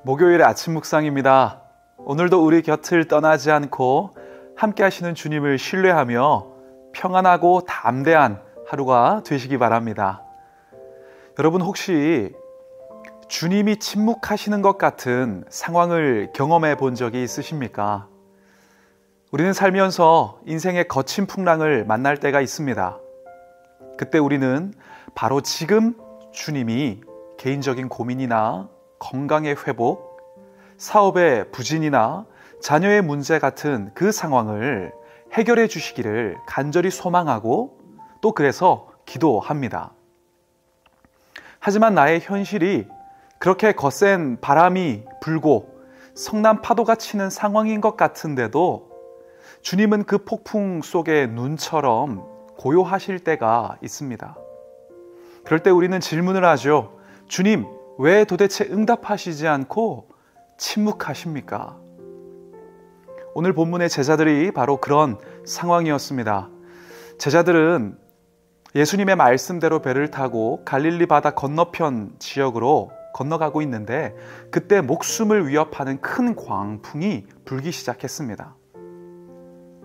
목요일 아침 묵상입니다. 오늘도 우리 곁을 떠나지 않고 함께 하시는 주님을 신뢰하며 평안하고 담대한 하루가 되시기 바랍니다. 여러분 혹시 주님이 침묵하시는 것 같은 상황을 경험해 본 적이 있으십니까? 우리는 살면서 인생의 거친 풍랑을 만날 때가 있습니다. 그때 우리는 바로 지금 주님이 개인적인 고민이나 건강의 회복, 사업의 부진이나 자녀의 문제 같은 그 상황을 해결해 주시기를 간절히 소망하고 또 그래서 기도합니다. 하지만 나의 현실이 그렇게 거센 바람이 불고 성난 파도가 치는 상황인 것 같은데도 주님은 그 폭풍 속의 눈처럼 고요하실 때가 있습니다. 그럴 때 우리는 질문을 하죠. 주님, 왜 도대체 응답하시지 않고 침묵하십니까? 오늘 본문의 제자들이 바로 그런 상황이었습니다. 제자들은 예수님의 말씀대로 배를 타고 갈릴리 바다 건너편 지역으로 건너가고 있는데 그때 목숨을 위협하는 큰 광풍이 불기 시작했습니다.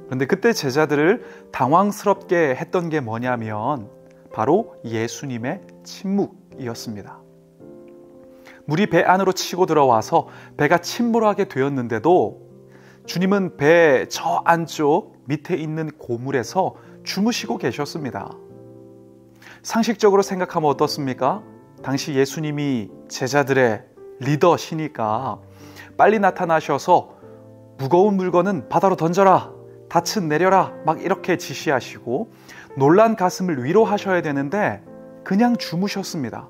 그런데 그때 제자들을 당황스럽게 했던 게 뭐냐면 바로 예수님의 침묵이었습니다. 물이 배 안으로 치고 들어와서 배가 침몰하게 되었는데도 주님은 배 저 안쪽 밑에 있는 고물에서 주무시고 계셨습니다. 상식적으로 생각하면 어떻습니까? 당시 예수님이 제자들의 리더시니까 빨리 나타나셔서 무거운 물건은 바다로 던져라, 닻은 내려라 막 이렇게 지시하시고 놀란 가슴을 위로하셔야 되는데 그냥 주무셨습니다.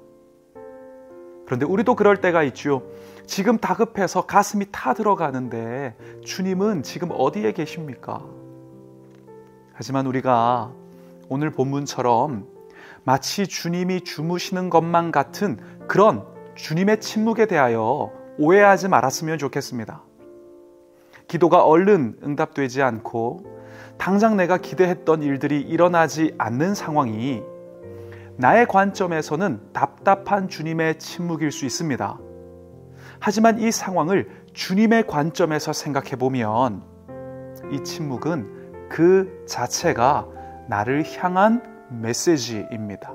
그런데 우리도 그럴 때가 있죠. 지금 다급해서 가슴이 타들어가는데 주님은 지금 어디에 계십니까? 하지만 우리가 오늘 본문처럼 마치 주님이 주무시는 것만 같은 그런 주님의 침묵에 대하여 오해하지 말았으면 좋겠습니다. 기도가 얼른 응답되지 않고 당장 내가 기대했던 일들이 일어나지 않는 상황이 나의 관점에서는 답답한 주님의 침묵일 수 있습니다. 하지만 이 상황을 주님의 관점에서 생각해 보면 이 침묵은 그 자체가 나를 향한 메시지입니다.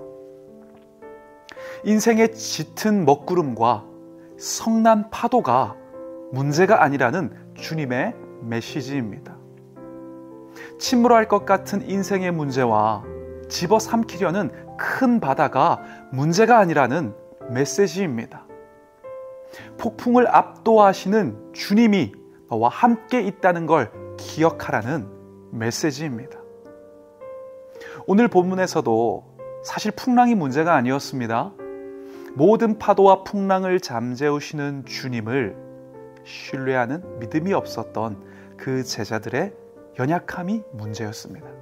인생의 짙은 먹구름과 성난 파도가 문제가 아니라는 주님의 메시지입니다. 침몰할 것 같은 인생의 문제와 집어삼키려는 큰 바다가 문제가 아니라는 메시지입니다. 폭풍을 압도하시는 주님이 너와 함께 있다는 걸 기억하라는 메시지입니다. 오늘 본문에서도 사실 풍랑이 문제가 아니었습니다. 모든 파도와 풍랑을 잠재우시는 주님을 신뢰하는 믿음이 없었던 그 제자들의 연약함이 문제였습니다.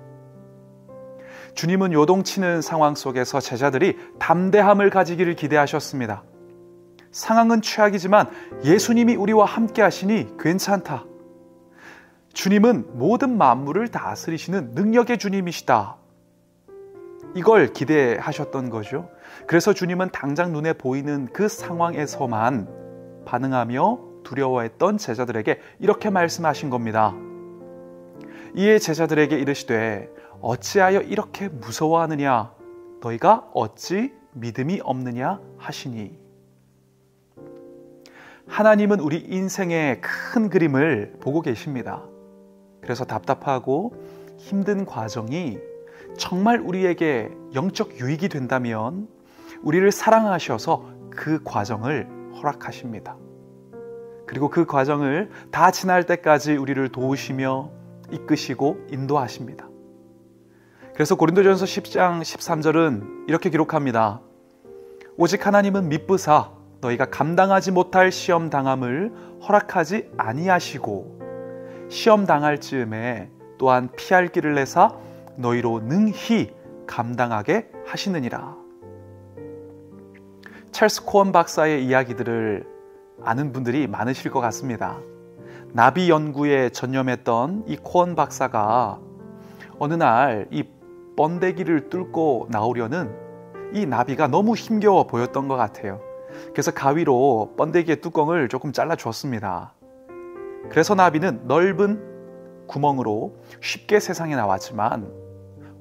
주님은 요동치는 상황 속에서 제자들이 담대함을 가지기를 기대하셨습니다. 상황은 최악이지만 예수님이 우리와 함께 하시니 괜찮다. 주님은 모든 만물을 다스리시는 능력의 주님이시다. 이걸 기대하셨던 거죠. 그래서 주님은 당장 눈에 보이는 그 상황에서만 반응하며 두려워했던 제자들에게 이렇게 말씀하신 겁니다. 이에 제자들에게 이르시되 어찌하여 이렇게 무서워하느냐? 너희가 어찌 믿음이 없느냐 하시니. 하나님은 우리 인생의 큰 그림을 보고 계십니다. 그래서 답답하고 힘든 과정이 정말 우리에게 영적 유익이 된다면 우리를 사랑하셔서 그 과정을 허락하십니다. 그리고 그 과정을 다 지날 때까지 우리를 도우시며 이끄시고 인도하십니다. 그래서 고린도전서 10장 13절은 이렇게 기록합니다. 오직 하나님은 미쁘사 너희가 감당하지 못할 시험 당함을 허락하지 아니하시고 시험 당할 즈음에 또한 피할 길을 내사 너희로 능히 감당하게 하시느니라. 찰스 코언 박사의 이야기들을 아는 분들이 많으실 것 같습니다. 나비 연구에 전념했던 이 코언 박사가 어느 날 이 번데기를 뚫고 나오려는 이 나비가 너무 힘겨워 보였던 것 같아요. 그래서 가위로 번데기의 뚜껑을 조금 잘라 주었습니다. 그래서 나비는 넓은 구멍으로 쉽게 세상에 나왔지만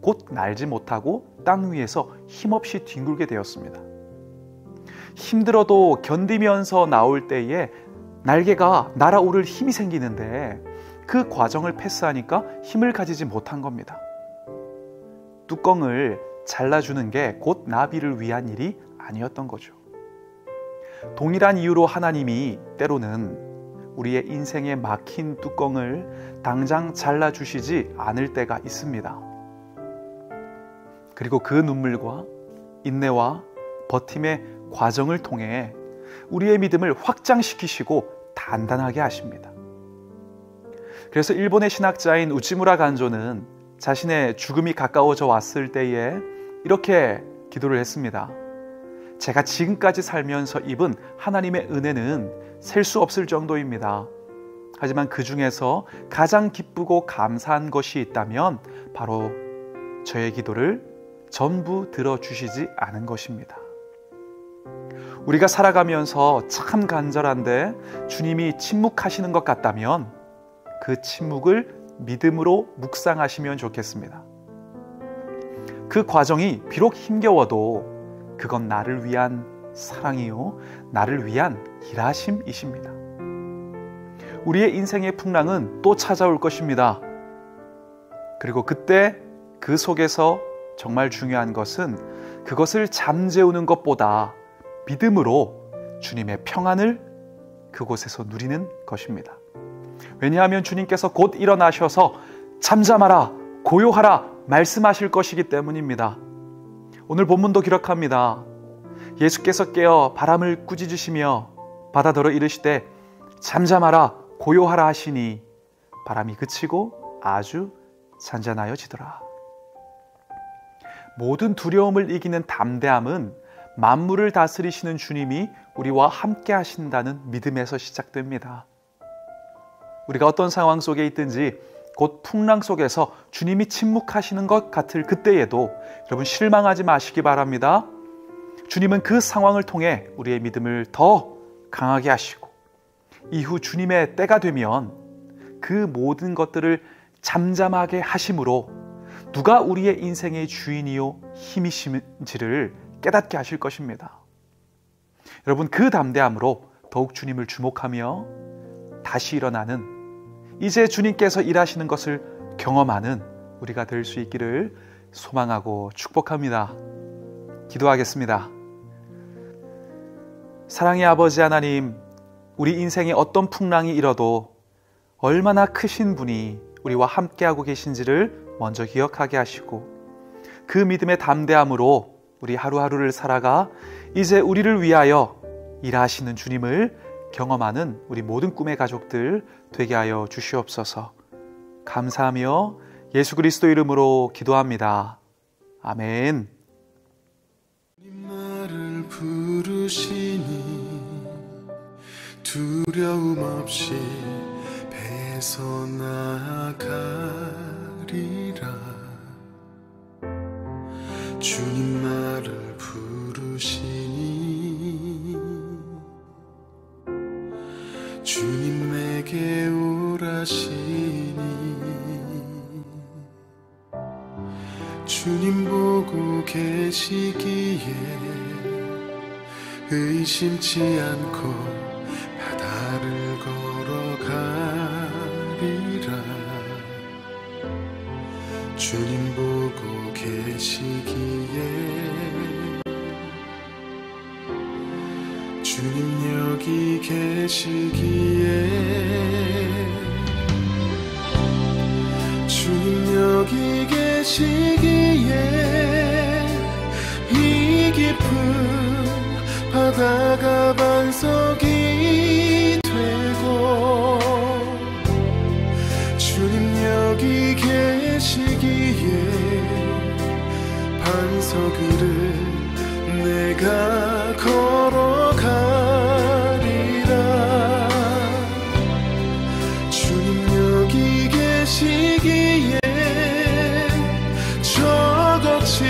곧 날지 못하고 땅 위에서 힘없이 뒹굴게 되었습니다. 힘들어도 견디면서 나올 때에 날개가 날아오를 힘이 생기는데 그 과정을 패스하니까 힘을 가지지 못한 겁니다. 뚜껑을 잘라주는 게 곧 나비를 위한 일이 아니었던 거죠. 동일한 이유로 하나님이 때로는 우리의 인생에 막힌 뚜껑을 당장 잘라주시지 않을 때가 있습니다. 그리고 그 눈물과 인내와 버팀의 과정을 통해 우리의 믿음을 확장시키시고 단단하게 하십니다. 그래서 일본의 신학자인 우치무라 간조는 자신의 죽음이 가까워져 왔을 때에 이렇게 기도를 했습니다. 제가 지금까지 살면서 입은 하나님의 은혜는 셀 수 없을 정도입니다. 하지만 그 중에서 가장 기쁘고 감사한 것이 있다면 바로 저의 기도를 전부 들어주시지 않은 것입니다. 우리가 살아가면서 참 간절한데 주님이 침묵하시는 것 같다면 그 침묵을 믿음으로 묵상하시면 좋겠습니다. 그 과정이 비록 힘겨워도 그건 나를 위한 사랑이요, 나를 위한 일하심이십니다. 우리의 인생의 풍랑은 또 찾아올 것입니다. 그리고 그때 그 속에서 정말 중요한 것은 그것을 잠재우는 것보다 믿음으로 주님의 평안을 그곳에서 누리는 것입니다. 왜냐하면 주님께서 곧 일어나셔서 잠잠하라, 고요하라 말씀하실 것이기 때문입니다. 오늘 본문도 기록합니다. 예수께서 깨어 바람을 꾸짖으시며 바다더러 이르시되 잠잠하라, 고요하라 하시니 바람이 그치고 아주 잔잔하여지더라. 모든 두려움을 이기는 담대함은 만물을 다스리시는 주님이 우리와 함께 하신다는 믿음에서 시작됩니다. 우리가 어떤 상황 속에 있든지 곧 풍랑 속에서 주님이 침묵하시는 것 같을 그때에도 여러분 실망하지 마시기 바랍니다. 주님은 그 상황을 통해 우리의 믿음을 더 강하게 하시고 이후 주님의 때가 되면 그 모든 것들을 잠잠하게 하심으로 누가 우리의 인생의 주인이요 힘이신지를 깨닫게 하실 것입니다. 여러분 그 담대함으로 더욱 주님을 주목하며 다시 일어나는 이제 주님께서 일하시는 것을 경험하는 우리가 될 수 있기를 소망하고 축복합니다. 기도하겠습니다. 사랑의 아버지 하나님, 우리 인생에 어떤 풍랑이 일어도 얼마나 크신 분이 우리와 함께하고 계신지를 먼저 기억하게 하시고 그 믿음의 담대함으로 우리 하루하루를 살아가 이제 우리를 위하여 일하시는 주님을 경험하는 우리 모든 꿈의 가족들 되게 하여 주시옵소서. 감사하며 예수 그리스도 이름으로 기도합니다. 아멘. 나를 부르시니 두려움 없이 배서 나아가리라. 주님 나를 부르시니 주님 내게 오라시니 주님 보고 계시기에 의심치 않고 바다를 걸어가리라. 주님 보고 계시기에 주님 여기 계시기에 주님 여기 계시기에 이 깊은 바다가 반석이 되고 주님 여기 계시기에 반석 위를 내가 걸어가리라. 주님 여기 계시기에 저 거친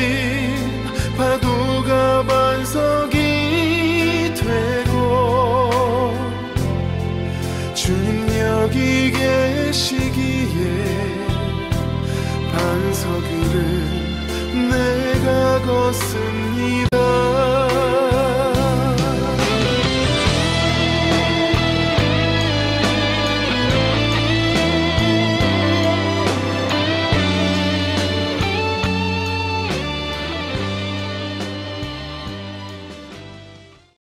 파도가 반석이 되고 내가 걷습니다.